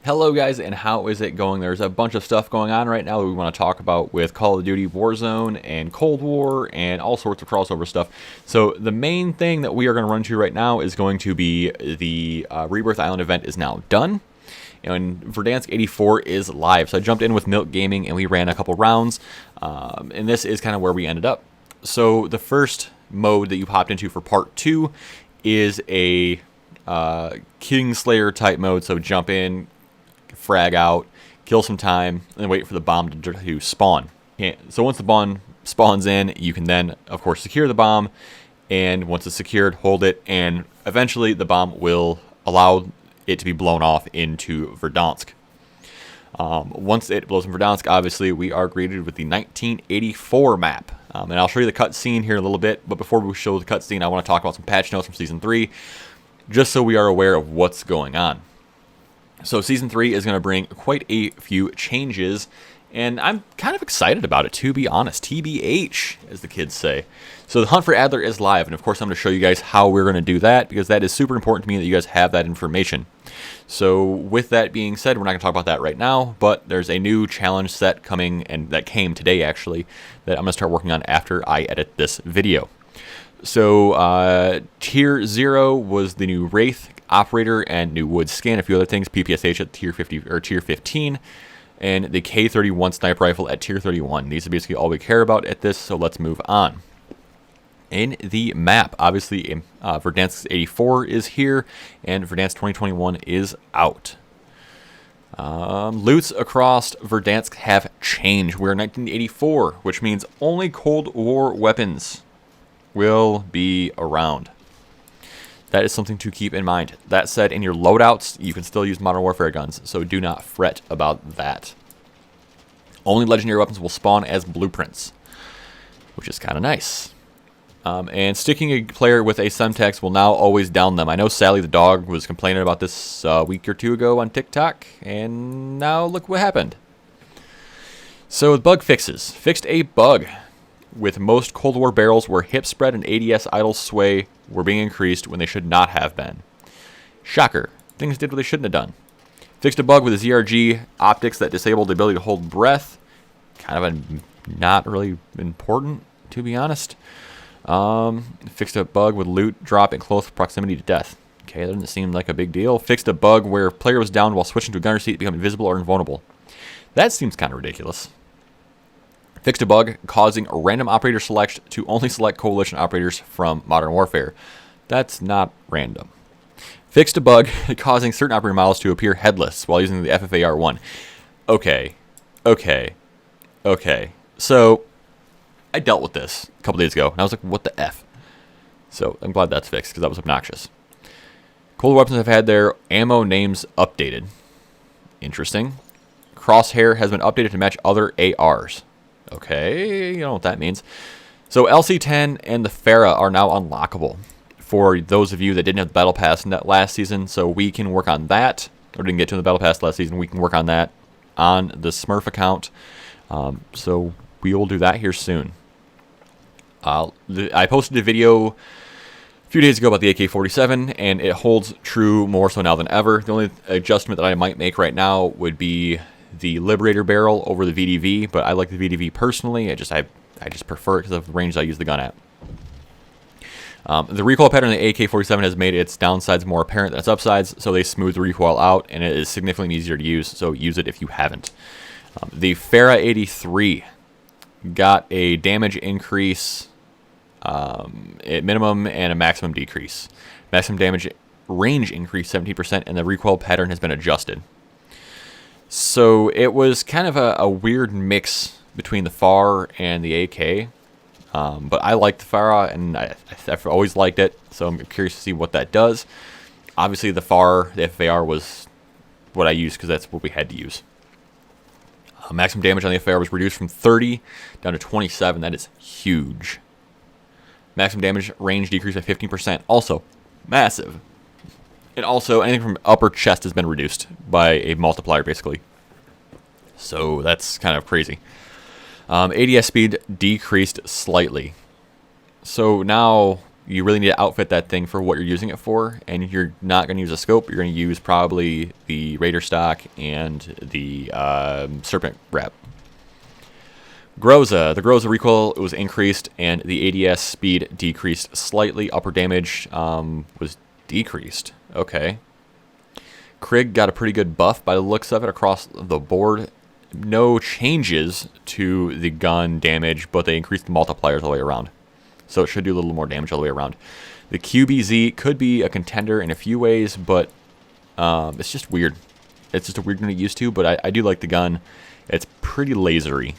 Hello guys, and how is it going? There's a bunch of stuff going on right now that we want to talk about with Call of Duty Warzone and Cold War and all sorts of crossover stuff. So the main thing that we are going to run to right now is going to be the Rebirth Island event is now done. And Verdansk 84 is live. So I jumped in with Milk Gaming and we ran a couple rounds. And this is kind of where we ended up. So the first mode that you popped into for part 2 is a Kingslayer type mode. So jump in, frag out, kill some time, and wait for the bomb to spawn. So once the bomb spawns in, you can then, of course, secure the bomb. And once it's secured, hold it, and eventually the bomb will allow it to be blown off into Verdansk. Once it blows in Verdansk, obviously, we are greeted with the 1984 map. And I'll show you the cutscene here in a little bit, but before we show the cutscene, I want to talk about some patch notes from Season 3, just so we are aware of what's going on. So Season 3 is going to bring quite a few changes, and I'm kind of excited about it, to be honest. TBH, as the kids say. So the Hunt for Adler is live, and of course I'm going to show you guys how we're going to do that, because that is super important to me that you guys have that information. So with that being said, we're not going to talk about that right now, but there's a new challenge set coming, and that came today actually, that I'm going to start working on after I edit this video. So Tier 0 was the new Wraith Operator and new Wood skin, a few other things. PPSH at Tier 50 or Tier 15, and the K31 sniper rifle at Tier 31. These are basically all we care about at this, so let's move on. In the map, obviously, Verdansk 84 is here, and Verdansk 2021 is out. Loots across Verdansk have changed. We're in 1984, which means only Cold War weapons will be around. That is something to keep in mind. That said, in your loadouts, you can still use Modern Warfare guns, so do not fret about that. Only legendary weapons will spawn as blueprints, which is kind of nice. And sticking a player with a Semtex will now always down them. I know Sally the dog was complaining about this a week or two ago on TikTok, and now look what happened. So bug fixes. Fixed a bug with most Cold War barrels where hip spread and ADS idle sway were being increased when they should not have been. Shocker. Things did what they shouldn't have done. Fixed a bug with the ZRG optics that disabled the ability to hold breath. Kind of not really important, to be honest. Fixed a bug with loot drop in close proximity to death. Okay, that doesn't seem like a big deal. Fixed a bug where player was down while switching to a gunner seat to become invisible or invulnerable. That seems kind of ridiculous. Fixed a bug causing a random operator select to only select coalition operators from Modern Warfare. That's not random. Fixed a bug causing certain operator models to appear headless while using the FFAR1. Okay. So, I dealt with this a couple days ago, and I was like, what the F? So, I'm glad that's fixed, because that was obnoxious. Cold weapons have had their ammo names updated. Interesting. Crosshair has been updated to match other ARs. Okay, you know what that means. So LC10 and the Farah are now unlockable for those of you that didn't have the Battle Pass in that last season. So we can work on that, or didn't get to the Battle Pass last season. We can work on that on the Smurf account. So we will do that here soon. I posted a video a few days ago about the AK-47, and it holds true more so now than ever. The only adjustment that I might make right now would be the Liberator barrel over the VDV, but I like the VDV personally. I just prefer it because of the range I use the gun at. The recoil pattern of the AK-47 has made its downsides more apparent than its upsides, so they smooth the recoil out, and it is significantly easier to use, so use it if you haven't. The Farah 83 got a damage increase at minimum and a maximum decrease. Maximum damage range increase 17%, and the recoil pattern has been adjusted. So it was kind of a weird mix between the FAR and the AK. But I like the FAR, and I've always liked it, so I'm curious to see what that does. Obviously, the FAR, the FAR was what I used because that's what we had to use. Maximum damage on the FAR was reduced from 30 down to 27. That is huge. Maximum damage range decreased by 15%. Also, massive. And also, anything from upper chest has been reduced by a multiplier, basically. So that's kind of crazy. ADS speed decreased slightly. So now you really need to outfit that thing for what you're using it for, and you're not going to use a scope. You're going to use probably the Raider stock and the Serpent wrap. Groza. The Groza recoil was increased, and the ADS speed decreased slightly. Upper damage was decreased. Okay. Krig got a pretty good buff by the looks of it across the board. No changes to the gun damage, but they increased the multipliers all the way around. So it should do a little more damage all the way around. The QBZ could be a contender in a few ways, but it's just weird. It's just a weird gun to get used to, but I do like the gun. It's pretty lasery.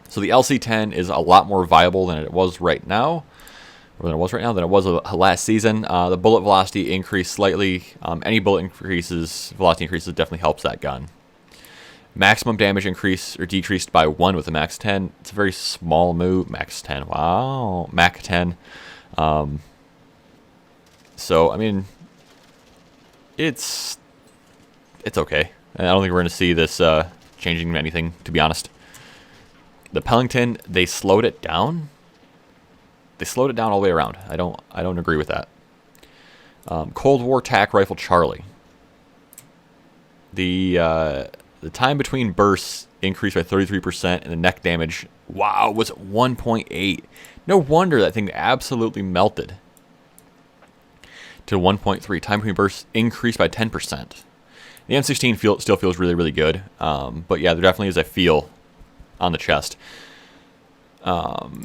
So the LC-10 is a lot more viable than it was right now. Than it was last season. The bullet velocity increased slightly. Any bullet velocity increases definitely helps that gun. Maximum damage increased or decreased by 1 with the Max 10. It's a very small move. Max 10. Wow. Mac 10. So, I mean, it's okay. I don't think we're going to see this changing anything, to be honest. The Pellington, they slowed it down. They slowed it down all the way around. I don't agree with that. Cold War TAC Rifle Charlie. The time between bursts increased by 33%, and the neck damage, wow, was 1.8. No wonder that thing absolutely melted to 1.3. Time between bursts increased by 10%. The M16 still feels really, really good, but yeah, there definitely is a feel on the chest.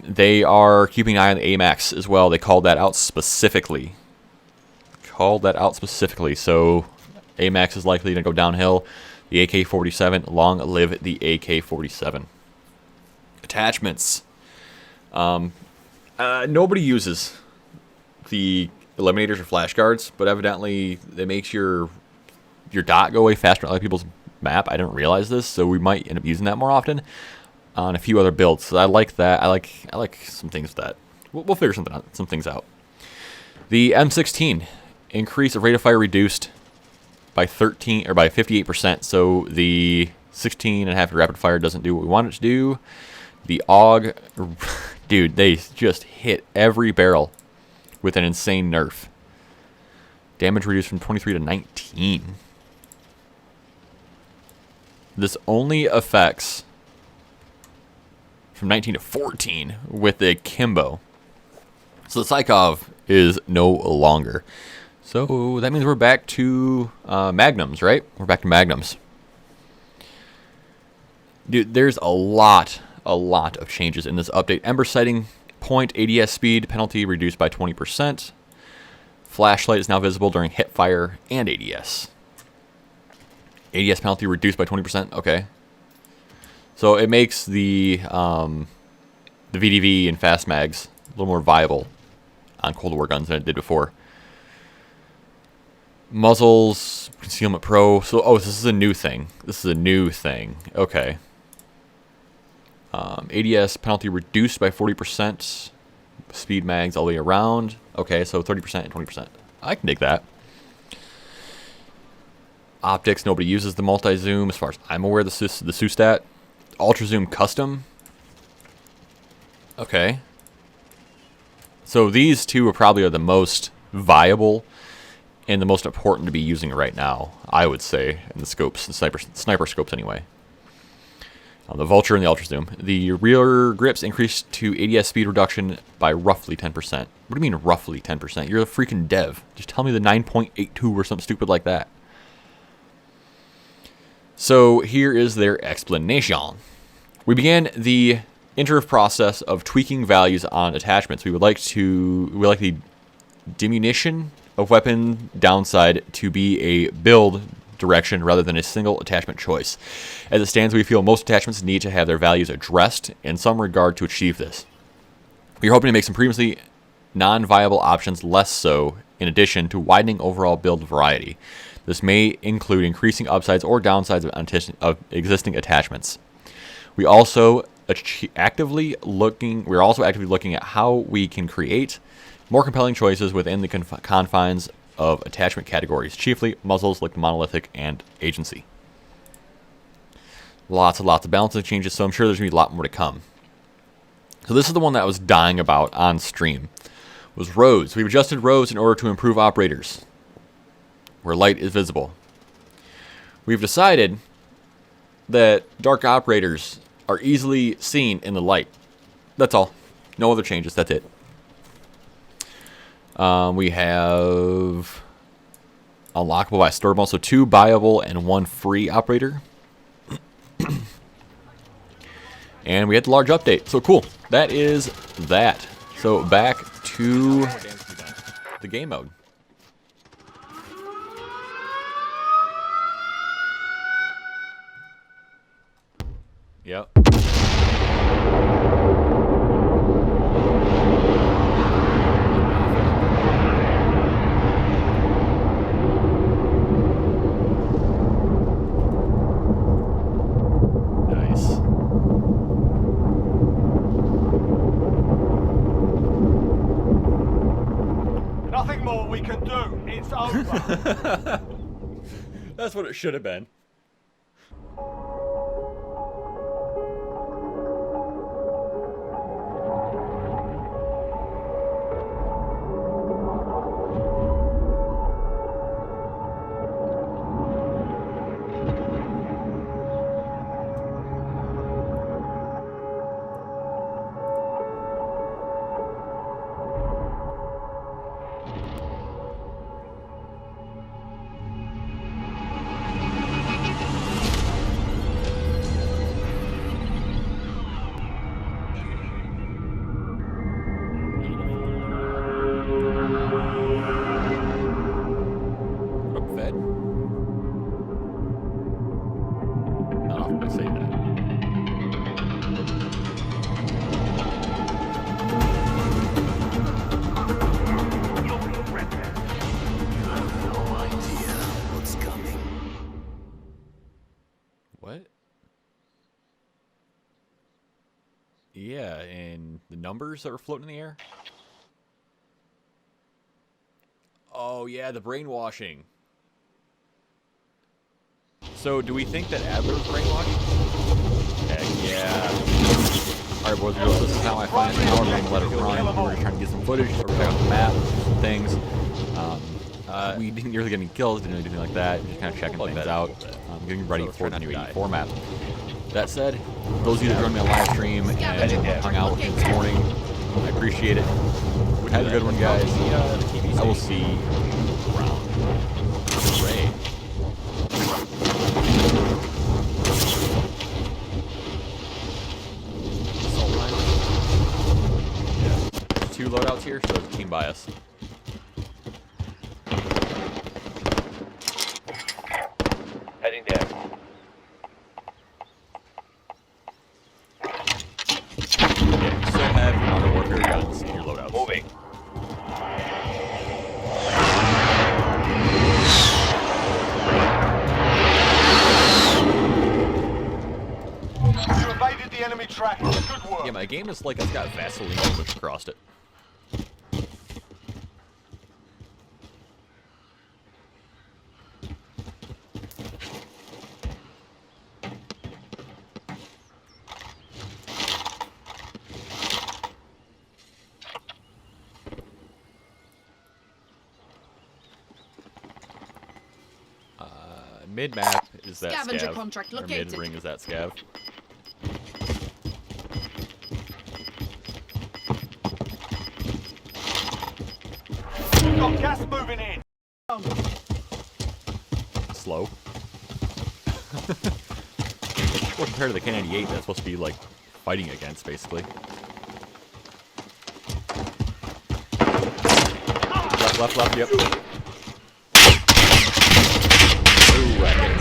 They are keeping an eye on the AMAX as well. They called that out specifically. So AMAX is likely to go downhill. The AK-47, long live the AK-47. Attachments. Nobody uses the eliminators or flash guards, but evidently it makes your dot go away faster on other people's map. I didn't realize this, so we might end up using that more often on a few other builds. So I like that. I like some things with that. We'll figure some things out. The M16 increase of rate of fire reduced by 58%. So the 16.5 rapid fire doesn't do what we want it to do. The AUG, dude, they just hit every barrel with an insane nerf. Damage reduced from 23 to 19. This only affects from 19 to 14 with the Kimbo. So the Psychov is no longer. So that means we're back to Magnums, right? We're back to Magnums. Dude, there's a lot of changes in this update. Ember sighting point, ADS speed penalty reduced by 20%. Flashlight is now visible during hip fire and ADS. ADS penalty reduced by 20%. Okay. So it makes the VDV and fast mags a little more viable on Cold War guns than it did before. Muzzles, Concealment Pro. So, this is a new thing. Okay. ADS penalty reduced by 40%. Speed mags all the way around. Okay, so 30% and 20%. I can dig that. Optics, nobody uses the multi-zoom as far as I'm aware. The SUSTAT. Ultra Zoom Custom. Okay. So these two are probably the most viable and the most important to be using right now, I would say, in the scopes, the sniper scopes anyway. The Vulture and the Ultra Zoom. The rear grips increased to ADS speed reduction by roughly 10%. What do you mean roughly 10%? You're a freaking dev. Just tell me the 9.82 or something stupid like that. So here is their explanation. We began the iterative process of tweaking values on attachments. We like the diminution of weapon downside to be a build direction rather than a single attachment choice. As it stands, we feel most attachments need to have their values addressed in some regard to achieve this. We are hoping to make some previously non-viable options less so, in addition to widening overall build variety. This may include increasing upsides or downsides of existing attachments. We are also actively looking at how we can create more compelling choices within the confines of attachment categories, chiefly muzzles like the monolithic and agency. Lots of balancing changes, so I'm sure there's going to be a lot more to come. So this is the one that I was dying about on stream. was roads. We've adjusted roads in order to improve operators where light is visible. We've decided that dark operators are easily seen in the light. That's all. No other changes. That's it. We have unlockable by storeable, so 2 buyable and 1 free operator. And we had the large update. So cool. That is that. So back to the game mode. Yep. Nothing more we can do. It's over. That's what it should have been. What? Yeah, and the numbers that were floating in the air? Oh, yeah, the brainwashing. So, do we think that Adler's brainwashed? Heck yeah. Alright, boys and girls, this is how I find an hour. I'm going to let it run. We're going to try to get some footage, or check out the map, some things. We didn't really get any kills, didn't really do anything like that. Just kind of checking things out. Getting ready for the new 84 map. That said, those of you that joined me on live stream and hung out this morning, I appreciate it. Have a good one, guys. I will see you around the raid. Yeah. There's 2 loadouts here, so there's a team bias. Heading down. Yeah, you still have your auto warfare guns in your loadouts. Moving. You evaded the enemy track. Good work. Yeah, my game is like it's got Vaseline pushed across it. Mid-map is that Scavenger scav, contract or located. mid-ring is that scav. Got gas moving in. Slow. Well, compared to the K98, that's supposed to be like fighting against, basically. Left, yep. Ooh, I hit it.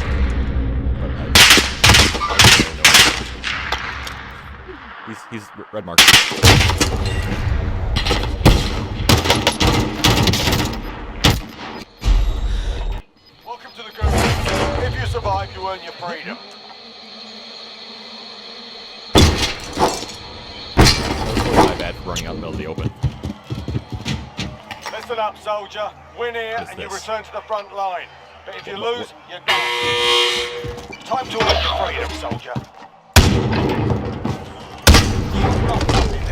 He's red mark. Welcome to the group. If you survive, you earn your freedom. My bad for running out in the middle of the open. Listen up, soldier. Win here What's and you this? return to the front line. But if you lose, you're done. Time to earn your freedom, soldier.